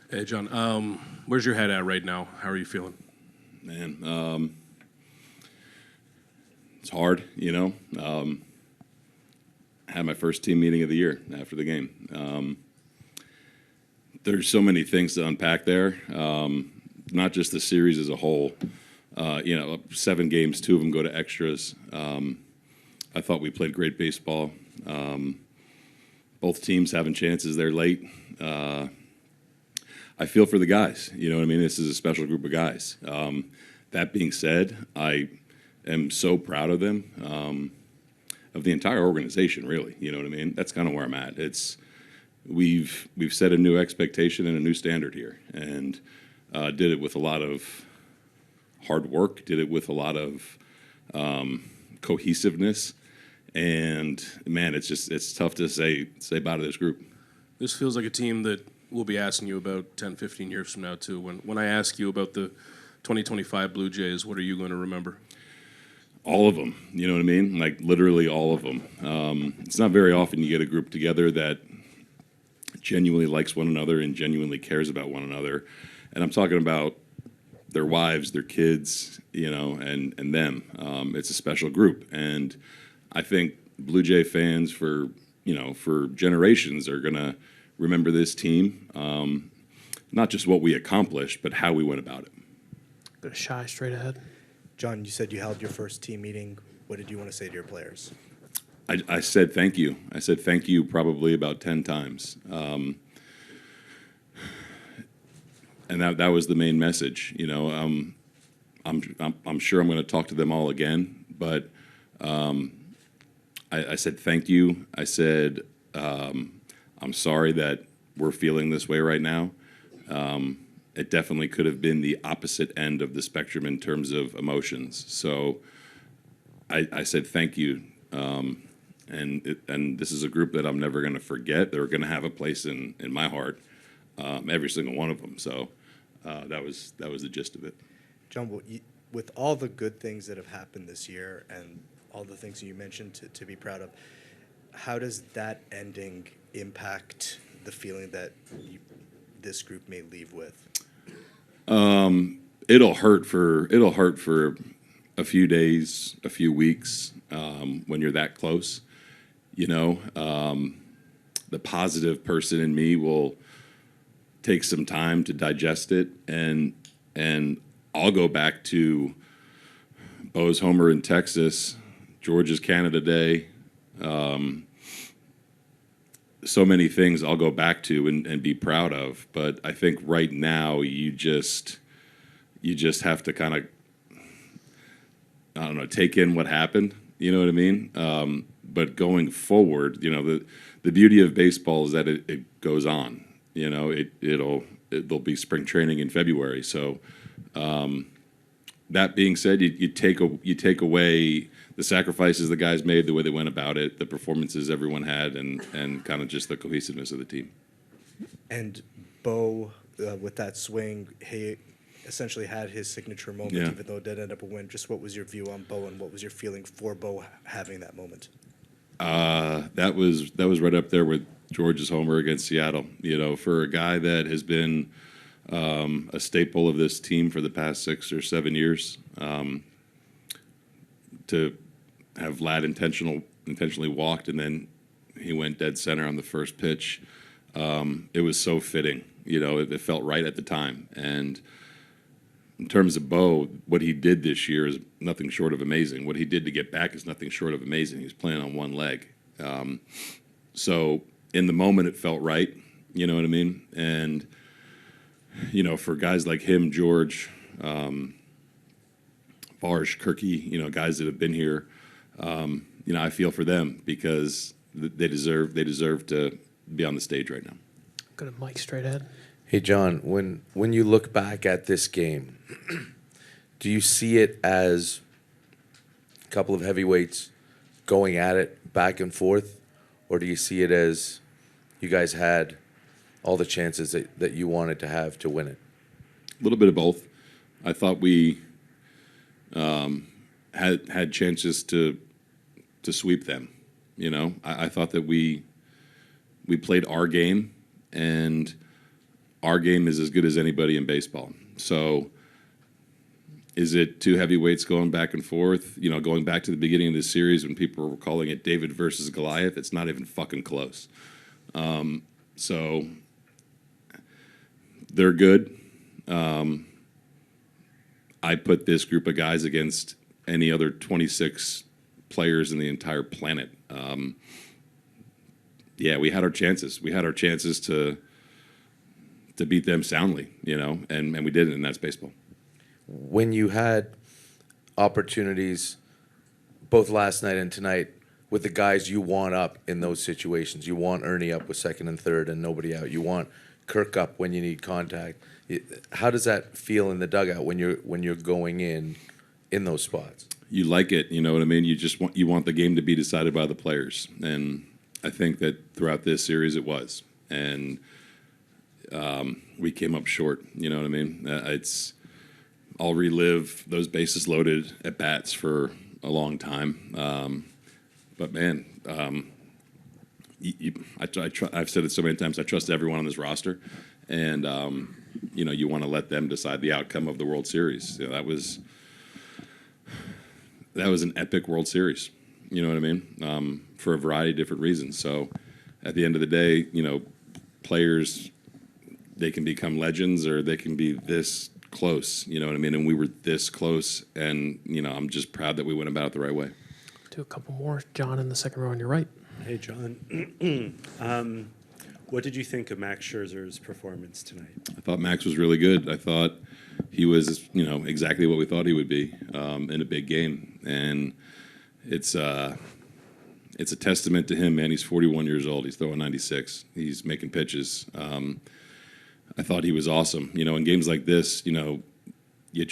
Hey, John. Where's your head at right now? How are you feeling? Man, it's hard, you know. I had my first team meeting of the year after the game. There's so many things to unpack there. Not just the series as a whole. 7 games, 2 of them go to extras. I thought we played great baseball. Both teams having chances there late. I feel for the guys. You know what I mean? This is a special group of guys. That being said, I am so proud of them, of the entire organization, really. You know what I mean? That's kind of where I'm at. We've set a new expectation and a new standard here, and did it with a lot of hard work, did it with a lot of cohesiveness, and man, it's tough to say bye to this group. This feels like a team that we'll be asking you about 10, 15 years from now, too. When I ask you about the 2025 Blue Jays, what are you going to remember? All of them, you know what I mean? Like literally all of them. It's not very often you get a group together that genuinely likes one another and genuinely cares about one another. And I'm talking about their wives, their kids, you know, and them. It's a special group. And I think Blue Jay fans for generations are going to remember this team, not just what we accomplished, but how we went about it. Bit of shy straight ahead. John, you said you held your first team meeting. What did you want to say to your players? I said thank you. I said thank you probably about 10 times. And that was the main message. You know, I'm sure I'm going to talk to them all again, but I said thank you. I said I'm sorry that we're feeling this way right now. It definitely could have been the opposite end of the spectrum in terms of emotions. So I said thank you. And this is a group that I'm never going to forget. They're going to have a place in my heart, every single one of them. So that was the gist of it. John, with all the good things that have happened this year and all the things you mentioned to be proud of, how does that ending impact the feeling that this group may leave with? It'll hurt for a few days, a few weeks, when you're that close. You know, the positive person in me will take some time to digest it, and I'll go back to Bo's homer in Texas, George's Canada Day. So many things I'll go back to and be proud of, but I think right now you just have to kind of, I don't know, take in what happened. You know what I mean? But going forward, you know, the beauty of baseball is that it goes on. You know, there'll be spring training in February. So that being said, you take away the sacrifices the guys made, the way they went about it, the performances everyone had, and kind of just the cohesiveness of the team. And Bo, with that swing, he essentially had his signature moment, Yeah. even though it did end up a win. Just what was your view on Bo, and what was your feeling for Bo having that moment? That was right up there with George's homer against Seattle. You know, for a guy that has been a staple of this team for the past 6 or 7 years, to have Ladd intentionally walked, and then he went dead center on the first pitch. It was so fitting. You know, it felt right at the time. And in terms of Bo, what he did this year is nothing short of amazing. What he did to get back is nothing short of amazing. He was playing on one leg. So in the moment, it felt right. You know what I mean? And, you know, for guys like him, George, Varsh, Kirky, you know, guys that have been here, you know, I feel for them because they deserve to be on the stage right now. Got a mic straight ahead. Hey, John, when you look back at this game, do you see it as a couple of heavyweights going at it back and forth, or do you see it as you guys had all the chances that you wanted to have to win it? A little bit of both. I thought we had chances to sweep them. You know, I thought that we played our game, and our game is as good as anybody in baseball. So is it two heavyweights going back and forth? You know, going back to the beginning of this series when people were calling it David versus Goliath, it's not even fucking close. So they're good. I put this group of guys against any other 26 players in the entire planet. Yeah, we had our chances. We had our chances to beat them soundly, you know, and we didn't, and that's baseball. When you had opportunities, both last night and tonight, with the guys you want up in those situations, you want Ernie up with second and third and nobody out. You want Kirk up when you need contact. How does that feel in the dugout when you're going in those spots? You like it, you know what I mean? You want the game to be decided by the players, and I think that throughout this series it was, and we came up short. You know what I mean? I'll relive those bases loaded at bats for a long time, but man, I've said it so many times. I trust everyone on this roster, and you know, you want to let them decide the outcome of the World Series. You know, that was an epic World Series. You know what I mean? For a variety of different reasons. So, at the end of the day, you know, players, they can become legends or they can be this close. You know what I mean? And we were this close, and you know, I'm just proud that we went about it the right way. Do a couple more. John in the second row on your right. Hey, John. What did you think of Max Scherzer's performance tonight? I thought Max was really good. I thought he was, you know, exactly what we thought he would be in a big game, and it's a testament to him, man. He's 41 years old. He's throwing 96. He's making pitches. I thought he was awesome. You know, in games like this, you know, you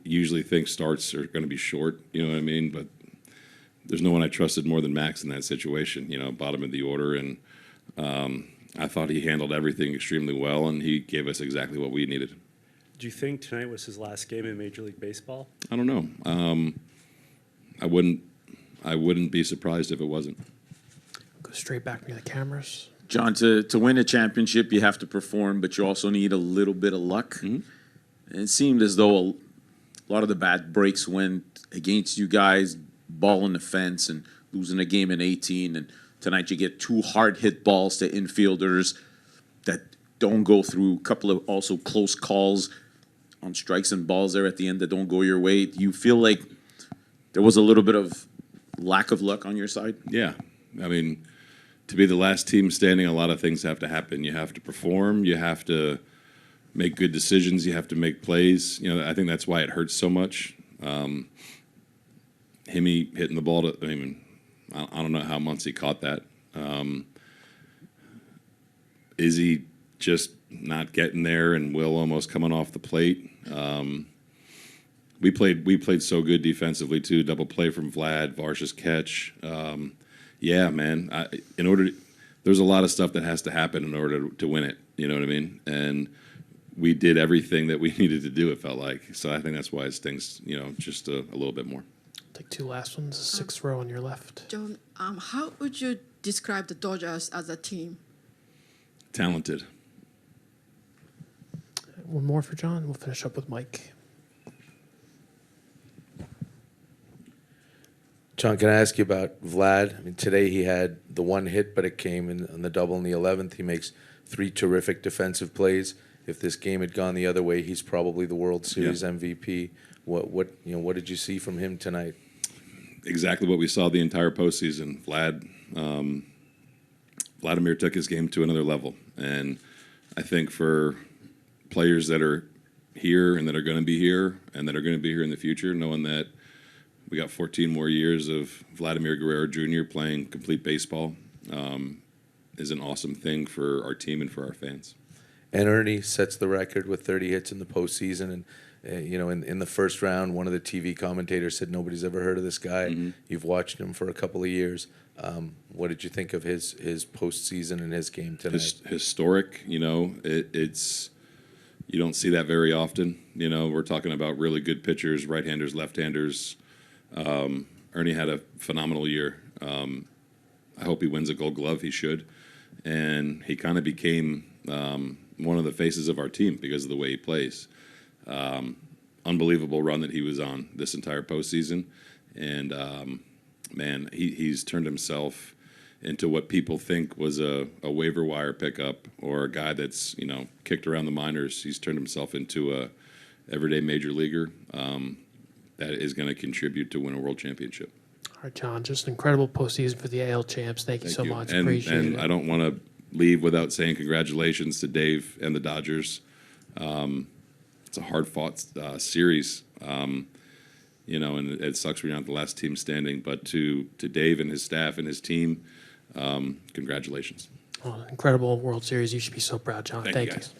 usually think starts are going to be short. You know what I mean? But there's no one I trusted more than Max in that situation. You know, bottom of the order, and I thought he handled everything extremely well, and he gave us exactly what we needed. Do you think tonight was his last game in Major League Baseball? I don't know. I wouldn't be surprised if it wasn't. Go straight back near the cameras. John, to win a championship, you have to perform, but you also need a little bit of luck. Mm-hmm. And it seemed as though a lot of the bad breaks went against you guys, ball in the fence and losing a game in 18. And tonight you get two hard hit balls to infielders that don't go through, a couple of also close calls on strikes and balls there at the end that don't go your way. Do you feel like there was a little bit of lack of luck on your side? Yeah. I mean, to be the last team standing, a lot of things have to happen. You have to perform. You have to make good decisions. You have to make plays. You know, I think that's why it hurts so much. Himmy hitting the ball to, I mean, I don't know how Muncy caught that. Izzy just not getting there, and Will almost coming off the plate. We played so good defensively too. Double play from Vlad, Varsha's catch. Yeah, man. There's a lot of stuff that has to happen in order to win it. You know what I mean? And we did everything that we needed to do. It felt like. So I think that's why it stings. You know, just a little bit more. Take two last ones. Sixth row on your left. John, how would you describe the Dodgers as a team? Talented. One more for John. We'll finish up with Mike. John, can I ask you about Vlad? I mean, today he had the one hit, but it came on the double in the 11th. He makes 3 terrific defensive plays. If this game had gone the other way, he's probably the World Series MVP. What did you see from him tonight? Exactly what we saw the entire postseason. Vladimir took his game to another level, and I think for players that are here and that are going to be here and that are going to be here in the future, knowing that we got 14 more years of Vladimir Guerrero Jr. playing complete baseball is an awesome thing for our team and for our fans. And Ernie sets the record with 30 hits in the postseason. And, in the first round, one of the TV commentators said, nobody's ever heard of this guy. Mm-hmm. You've watched him for a couple of years. What did you think of his postseason and his game tonight? Historic, it's you don't see that very often. We're talking about really good pitchers, right-handers, left-handers. Ernie had a phenomenal year. I hope he wins a Gold Glove. He should. And he kind of became one of the faces of our team because of the way he plays. Unbelievable run that he was on this entire postseason, and man, he's turned himself into what people think was a waiver wire pickup or a guy that's kicked around the minors. He's turned himself into a everyday major leaguer that is going to contribute to win a world championship. All right, John, just an incredible postseason for the AL champs. Thank you so much. Appreciate and it. I don't want to leave without saying congratulations to Dave and the Dodgers. It's a hard-fought series, and it sucks we're not the last team standing. But to Dave and his staff and his team, congratulations. Well, incredible World Series. You should be so proud, John. Thank you, guys.